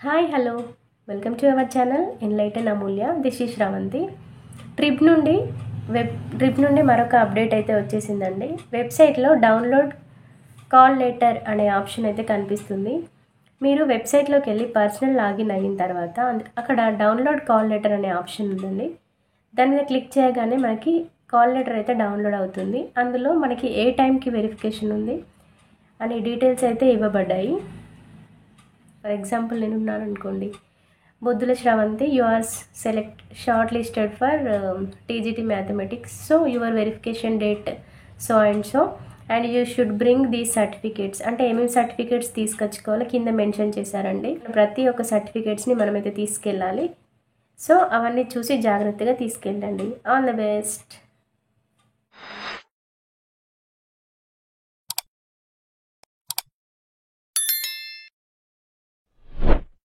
Hi hello welcome to our channel enlighten Amulya. This is Sravanthi. Trip నుండి మరొక update అయితే వచ్చేసిందండి. వెబ్సైట్లో డౌన్లోడ్ కాల్ లెటర్ అనే ఆప్షన్ అయితే కనిపిస్తుంది. మీరు వెబ్సైట్లోకి వెళ్ళి పర్సనల్ లాగిన్ అయిన తర్వాత అక్కడ డౌన్లోడ్ కాల్ లెటర్ అనే ఆప్షన్ ఉందండి. దాని మీద క్లిక్ చేయగానే మనకి కాల్ లెటర్ అయితే డౌన్లోడ్ అవుతుంది. అందులో మనకి ఏ టైంకి వెరిఫికేషన్ ఉంది అనే డీటెయిల్స్ అయితే ఇవ్వబడ్డాయి. ఫర్ ఎగ్జాంపుల్ నేను ఉన్నాను అనుకోండి, Boddula Sravanthi, you are shortlisted for TGT mathematics, so your verification date so and you should bring these certificates అంటే ఏమేమి సర్టిఫికేట్స్ తీసుకొచ్చుకోవాలో కింద మెన్షన్ చేశారండి. ప్రతి ఒక్క సర్టిఫికేట్స్ని మనమైతే తీసుకెళ్ళాలి. సో అవన్నీ చూసి జాగ్రత్తగా తీసుకెళ్ళండి. All the best.